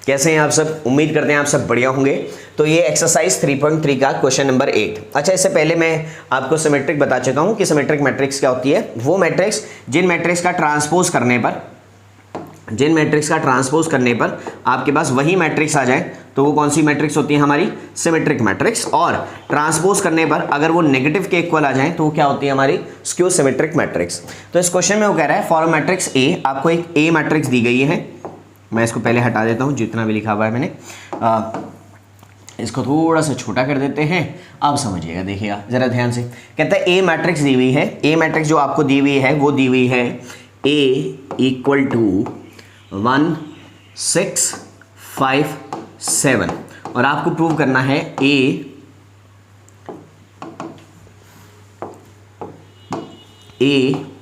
कैसे हैं आप सब? उम्मीद करते हैं आप सब बढ़िया होंगे। तो ये एक्सरसाइज 3.3 का क्वेश्चन नंबर 8। अच्छा, इससे पहले मैं आपको सिमेट्रिक बता चुका हूं कि सिमेट्रिक मैट्रिक्स क्या होती है। वो मैट्रिक्स जिन मैट्रिक्स का ट्रांसपोज करने पर आपके पास वही मैट्रिक्स आ जाए तो वो कौन सी मैट्रिक्स होती है? हमारी सिमेट्रिक मैट्रिक्स। और ट्रांसपोज करने पर अगर वो नेगेटिव के इक्वल आ जाए तो वो क्या होती है? हमारी स्क्यू सिमेट्रिक मैट्रिक्स। तो इस क्वेश्चन में वो कह रहा है फॉर मैट्रिक्स ए, आपको एक ए मैट्रिक्स दी गई है। मैं इसको पहले हटा देता हूं, जितना भी लिखा हुआ है मैंने इसको थोड़ा सा छोटा कर देते हैं। आप समझिएगा, देखिएगा जरा ध्यान से। कहता है ए मैट्रिक्स दी हुई है। ए मैट्रिक्स जो आपको दी हुई है वो दी हुई है ए इक्वल टू 1 6 5 7 और आपको प्रूव करना है A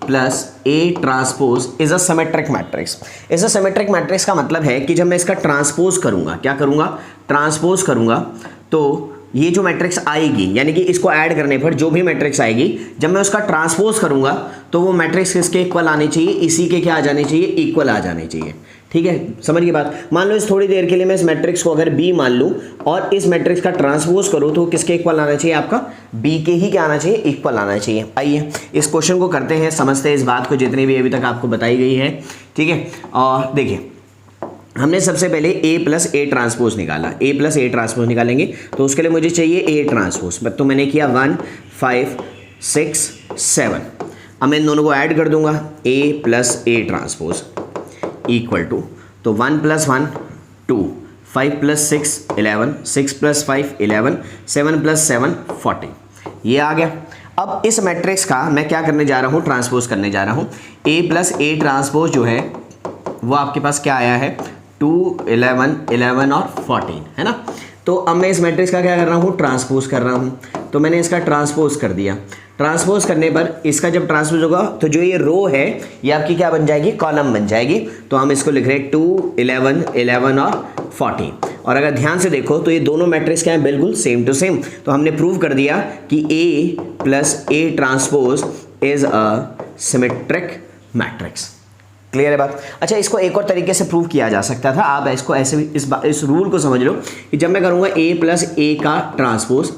plus A transpose is a symmetric matrix. Is a symmetric matrix का मतलब है कि जब मैं इसका ट्रांसपोज करूंगा, क्या करूंगा? ट्रांसपोज करूंगा, तो ये जो मैट्रिक्स आएगी, यानी कि इसको ऐड करने पर जो भी मैट्रिक्स आएगी, जब मैं उसका ट्रांसपोज करूंगा तो वो मैट्रिक्स किसके इक्वल आनी चाहिए? इसी के क्या आ जाने चाहिए? इक्वल आ जाने चाहिए। ठीक है, समझ की बात। मान लो इस थोड़ी देर के लिए मैं इस मैट्रिक्स को अगर बी मान लूं और इस मैट्रिक्स का ट्रांसपोज करूं तो किसके इक्वल आना चाहिए? आपका बी के ही क्या आना चाहिए? इक्वल आना चाहिए। आइए इस क्वेश्चन को करते हैं, समझते हैं इस बात को जितनी भी अभी तक आपको बताई गई है। ठीक है, और देखिए हमने सबसे पहले a प्लस ए ट्रांसपोज निकाला। a प्लस ए ट्रांसपोज निकालेंगे तो उसके लिए मुझे चाहिए ए ट्रांसपोज। तो मैंने किया 1 5 6 7। अब मैं इन दोनों को ऐड कर दूंगा, a plus A transpose equal to, तो 1 प्लस 1 2, 5 प्लस 6 11, 6 प्लस 5 11, 7 प्लस 7 14। ये आ गया। अब इस मैट्रिक्स का मैं क्या करने जा रहा हूँ? ट्रांसपोज करने जा रहा हूँ। a प्लस ए ट्रांसपोज जो है वो आपके पास क्या आया है? 2 11 11 और 14, है ना। तो अब मैं इस मैट्रिक्स का क्या कर रहा हूँ? ट्रांसपोज कर रहा हूँ। तो मैंने इसका ट्रांसपोज कर दिया। ट्रांसपोज करने पर इसका जब ट्रांसपोज होगा तो जो ये रो है ये आपकी क्या बन जाएगी? कॉलम बन जाएगी। तो हम इसको लिख रहे हैं 2 11 11 और 14। और अगर ध्यान से देखो तो ये दोनों मैट्रिक्स क्या है? बिल्कुल सेम टू सेम। तो हमने प्रूव कर दिया कि a plus A transpose is a symmetric matrix. Clear है बात? अच्छा, इसको एक और तरीके से प्रूव किया जा सकता था। आप इसको ऐसे भी इस रूल को समझ लो कि जब मैं करूंगा a प्लस ए का ट्रांसपोज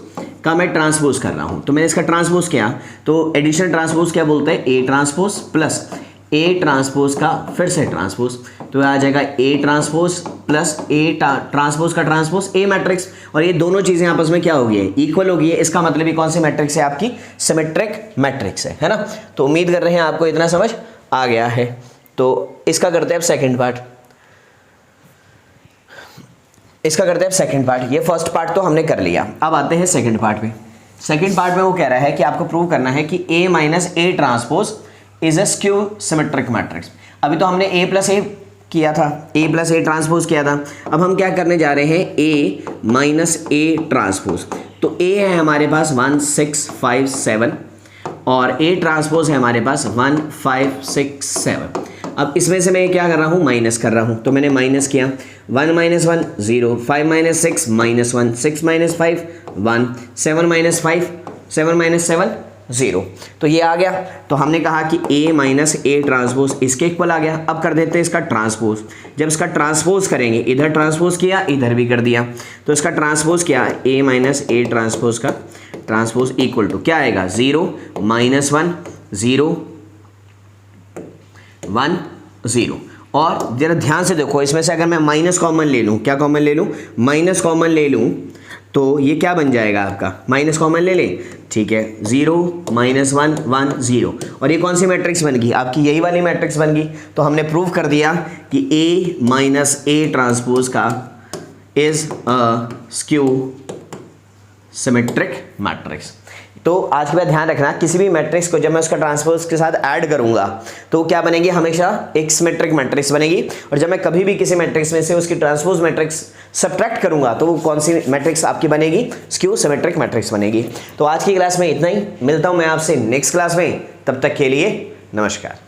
का मैं ट्रांसपोज कर रहा हूं, तो मैंने इसका ट्रांसपोज किया तो एडिशनल ट्रांसपोज क्या बोलते हैं? a transpose plus A transpose का फिर से ट्रांसपोज, तो आ जाएगा a transpose plus A transpose का ट्रांसपोज ए मैट्रिक्स। और ये दोनों चीजें आपस में क्या हो गई है? इक्वल हो गई है। इसका मतलब ये कौन सी मैट्रिक्स है? आपकी सिमेट्रिक मैट्रिक्स है ना। तो उम्मीद कर रहे हैं आपको इतना समझ आ गया है। तो इसका करते हैं अब सेकंड पार्ट। ये फर्स्ट पार्ट तो हमने कर लिया। अब आते हैं सेकंड पार्ट पे। सेकंड पार्ट में वो कह रहा है कि आपको प्रूव करना है कि a minus A transpose is a skew symmetric matrix. अभी तो हमने a प्लस ए किया था, a प्लस ए ट्रांसपोज किया था। अब हम क्या करने जा रहे हैं? a minus A transpose. तो a है हमारे पास 1 6 5 7 और a ट्रांसपोज है हमारे पास 1 5 6 7। अब इसमें से मैं क्या कर रहा हूँ? माइनस कर रहा हूँ। तो मैंने माइनस किया, 1 minus 1 0, 5 minus 6 minus 1, 6 minus 5 1, 7 minus 5 7 minus 7 0। तो ये आ गया। तो हमने कहा कि a माइनस ए ट्रांसपोज इसके इक्वल आ गया। अब कर देते हैं इसका ट्रांसपोज। जब इसका ट्रांसपोज करेंगे, इधर ट्रांसपोज किया इधर भी कर दिया, तो इसका ट्रांसपोज क्या? a माइनस ए ट्रांसपोज का ट्रांसपोज इक्वल टू क्या आएगा? 0 माइनस 1 0 1 0। और जरा ध्यान से देखो, इसमें से अगर मैं माइनस कॉमन ले लूँ, क्या कॉमन ले लूँ? माइनस कॉमन ले लूँ तो ये क्या बन जाएगा आपका? माइनस कॉमन ले लें, ठीक है। 0 माइनस 1 1 0। और ये कौन सी मैट्रिक्स बन गई? आपकी यही वाली मैट्रिक्स बन गई। तो हमने प्रूव कर दिया कि a माइनस ए ट्रांसपोज का is a skew symmetric matrix. तो आज के बाद ध्यान रखना, किसी भी मैट्रिक्स को जब मैं उसका ट्रांसपोज के साथ ऐड करूंगा तो क्या बनेगी? हमेशा एक सिमेट्रिक मैट्रिक्स बनेगी। और जब मैं कभी भी किसी मैट्रिक्स में से उसकी ट्रांसपोज मैट्रिक्स सब्ट्रैक्ट करूंगा तो वो कौन सी मैट्रिक्स आपकी बनेगी? स्क्यू सिमेट्रिक मैट्रिक्स बनेगी। तो आज की क्लास में इतना ही। मिलता हूं मैं आपसे नेक्स्ट क्लास में, तब तक के लिए नमस्कार।